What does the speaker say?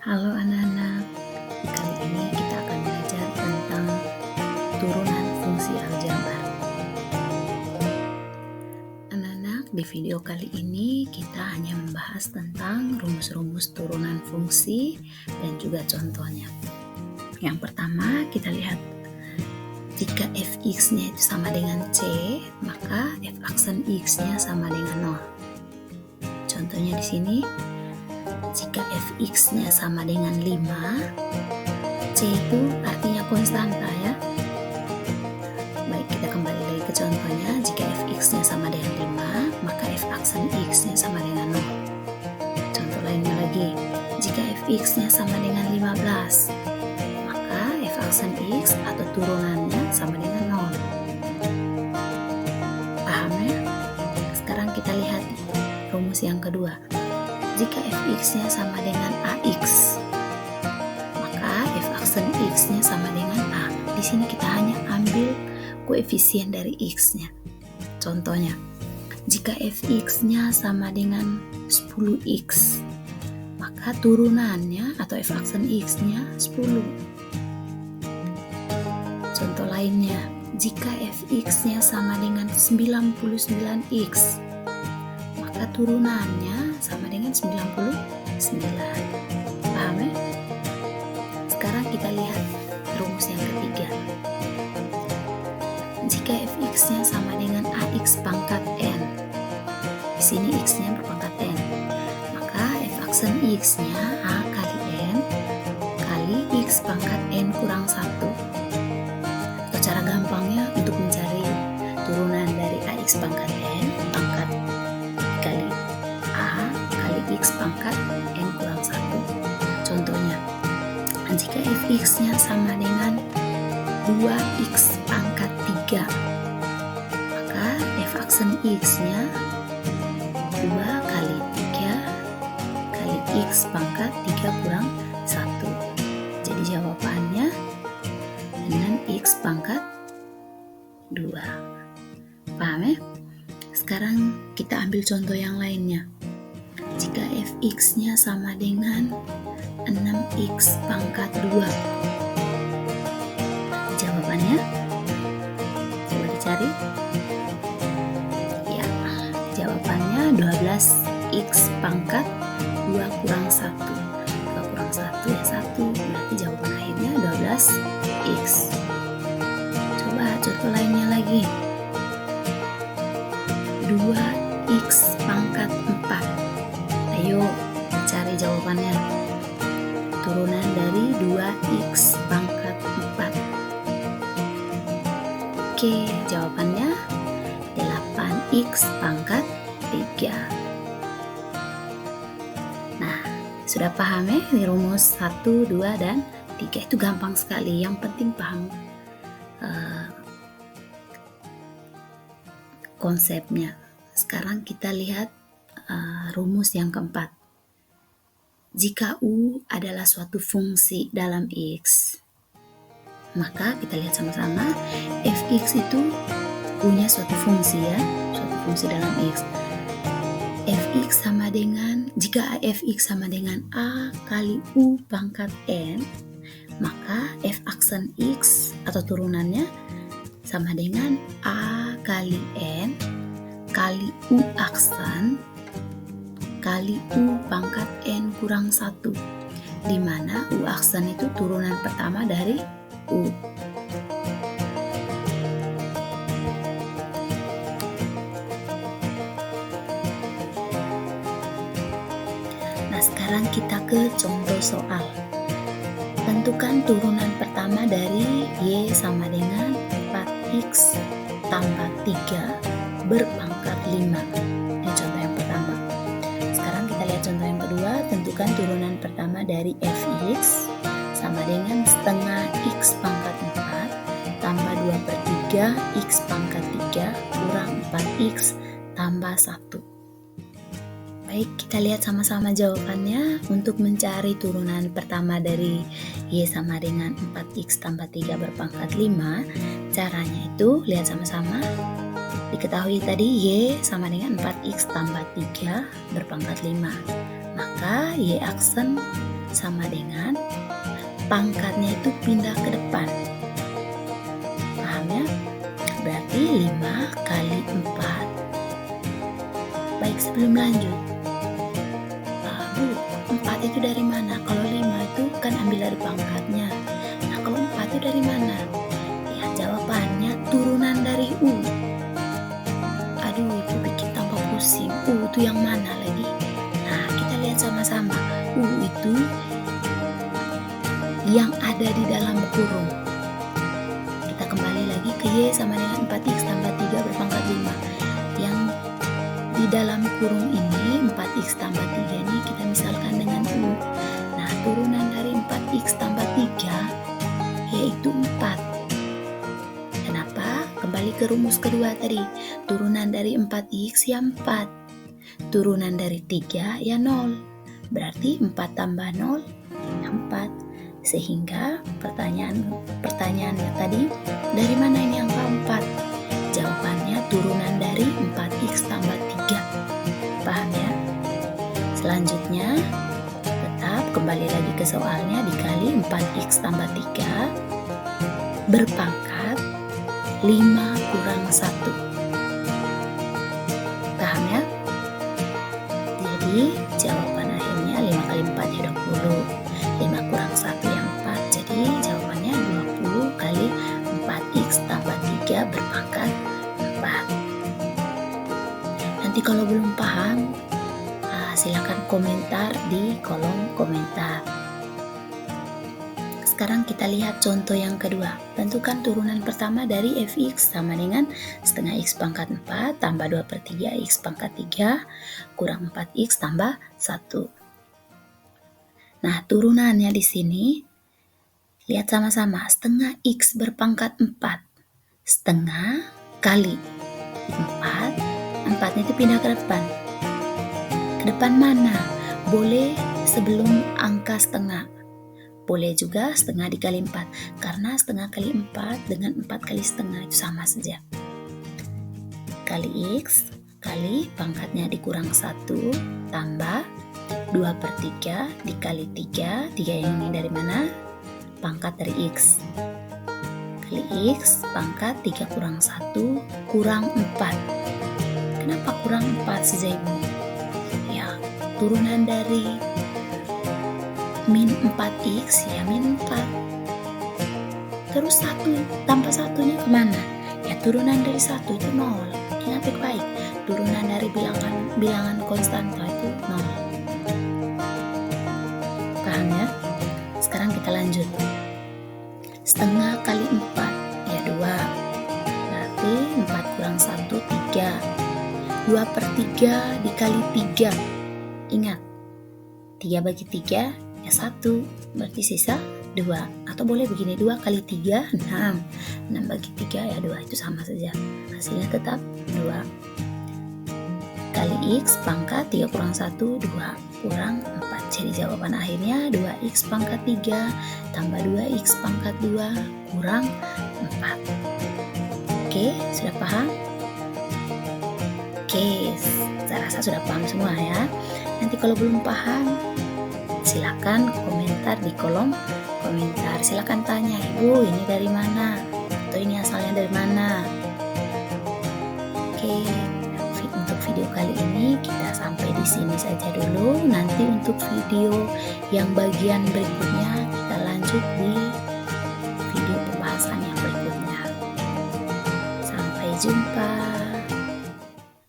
Halo anak-anak, kali ini kita akan belajar tentang turunan fungsi aljabar. Anak-anak, di video kali ini kita hanya membahas tentang rumus-rumus turunan fungsi dan juga contohnya. Yang pertama kita lihat, jika fx-nya itu sama dengan c, maka f aksen x-nya sama dengan 0. Contohnya di sini, jika fx-nya sama dengan 5, c itu artinya konstanta ya. Baik, kita kembali lagi ke contohnya. Jika fx-nya sama dengan 5, maka f aksen x-nya sama dengan 0. Contoh lainnya lagi, jika fx-nya sama dengan 15, maka f aksen x atau turunannya sama dengan 0. Paham ya? Sekarang kita lihat rumus yang kedua. Jika fx-nya sama dengan ax, maka f aksen x-nya sama dengan a. Di sini kita hanya ambil koefisien dari x-nya. Contohnya, jika fx-nya sama dengan 10x, maka turunannya atau f aksen x-nya 10. Contoh lainnya, jika fx-nya sama dengan 99x, maka turunannya sama dengan 99. Paham ya? Sekarang kita lihat rumus yang ketiga. Jika fx-nya sama dengan ax pangkat n, di sini x-nya berpangkat n, maka f aksen x-nya a kali n kali x pangkat n kurang 1. Atau cara gampangnya untuk mencari turunan dari ax pangkat n, pangkat kali a kali x pangkat n kurang 1. Contohnya, jika fx-nya sama dengan 2x pangkat 3, maka f aksen x-nya 2 kali 3 kali x pangkat 3 kurang 1. Jadi jawabannya 6x pangkat 2. Paham ya? Sekarang kita ambil contoh yang lainnya. Jika fx-nya sama dengan 6x pangkat 2, jawabannya coba dicari. Ya, jawabannya 12x pangkat 2 kurang 1. 2 kurang 1 ya 1, berarti jawaban akhirnya 12x. Coba contoh lainnya lagi. 2x pangkat 4. Ayo cari jawabannya. Turunan dari 2x pangkat 4. Oke, jawabannya 8x pangkat 3. Nah, sudah paham ya rumus 1, 2, dan 3 itu gampang sekali. Yang penting paham konsepnya. Sekarang kita lihat rumus yang keempat. Jika U adalah suatu fungsi dalam X, maka kita lihat sama-sama fx itu punya suatu fungsi ya, suatu fungsi dalam X. Fx sama dengan, jika fx sama dengan a kali u pangkat n, maka f aksen x atau turunannya sama dengan a kali n kali u aksen kali u pangkat n kurang 1, di mana u aksen itu turunan pertama dari u. Nah, sekarang kita ke contoh soal. Tentukan turunan pertama dari y sama dengan 4x tambah 3 berpangkat 5. Ini contoh yang pertama. Sekarang kita lihat contoh yang kedua. Tentukan turunan pertama dari fx sama dengan setengah x pangkat 4 tambah 2/3 x pangkat 3 kurang 4x tambah 1. Baik, kita lihat sama-sama jawabannya. Untuk mencari turunan pertama dari y sama dengan 4x tambah 3 berpangkat 5, caranya itu lihat sama-sama. Diketahui tadi y sama dengan 4x tambah 3 berpangkat 5. Maka y aksen sama dengan pangkatnya itu pindah ke depan. Paham ya? Berarti 5 kali 4. Baik, sebelum lanjut, Bu, 4 itu dari mana? Kalau 5 itu kan ambil dari pangkatnya. Nah, kalau 4 itu dari mana? Ya, jawabannya turunan dari U. Aduh, itu bikin tambah pusing. U itu yang mana lagi? Nah, kita lihat sama-sama. U itu yang ada di dalam kurung. Kita kembali lagi ke Y sama dengan 4X tambah 3 berpangkat 5. Yang di dalam kurung ini 4X tambah 3 ini kita misalkan dengan U. Nah, turunan dari 4X tambah 3 yaitu 4. Kenapa? Kembali ke rumus kedua tadi. Turunan dari 4X ya 4. Turunan dari 3 ya 0. Berarti 4 tambah 0 ya 4. Sehingga pertanyaannya tadi, dari mana ini angka 4? Jawabannya turunan dari 4X tambah 3. Paham ya? Selanjutnya, tetap kembali lagi ke soalnya, dikali 4X tambah 3 berpangkat 5 kurang 1. Paham ya? Jadi jawaban akhirnya 5 kali 4 ya 20. 5 kurang 1 yang 4. Jadi jawabannya 20 kali 4X tambah 3 berpangkat 4. Nanti kalau belum paham, silakan komentar di kolom komentar. Sekarang kita lihat contoh yang kedua. Tentukan turunan pertama dari fx sama dengan setengah x pangkat 4 tambah 2/3 x pangkat 3 kurang 4x tambah 1. Nah, turunannya di sini lihat sama-sama, setengah x berpangkat 4. Setengah kali 4, 4-nya itu pindah ke depan. Ke depan mana? Boleh sebelum angka setengah. Boleh juga setengah dikali 4, karena setengah kali 4 dengan 4 kali setengah itu sama saja. Kali x, kali pangkatnya dikurang 1, tambah 2/3 dikali 3. 3 yang ini dari mana? Pangkat dari x. Kali x, pangkat 3 kurang 1 kurang 4. Kenapa kurang 4 saja Ibu? Ya, turunan dari min 4x ya min 4. Terus 1 tambah satunya kemana? Ya, turunan dari 1 itu 0. Ingat baik-baik, turunan dari bilangan konstanta itu 0. Paham ya? Sekarang kita lanjut. Setengah kali 4 ya 2. Berarti 4 kurang 1 3. 2/3 dikali 3. Ingat, 3 bagi 3 ya 1. Berarti sisa 2. Atau boleh begini, 2 kali 3 6. 6 bagi 3 ya 2, itu sama saja. Hasilnya tetap 2. Kali x pangkat 3 kurang 1 2 kurang 4. Jadi jawaban akhirnya 2x pangkat 3 tambah 2x pangkat 2 kurang 4. Oke, sudah paham? Oke, saya rasa sudah paham semua ya. Nanti kalau belum paham, silakan komentar di kolom komentar. Silakan tanya, Ibu ini dari mana? Atau ini asalnya dari mana? Oke, untuk video kali ini kita sampai di sini saja dulu. Nanti untuk video yang bagian berikutnya kita lanjut di video pembahasan yang berikutnya. Sampai jumpa.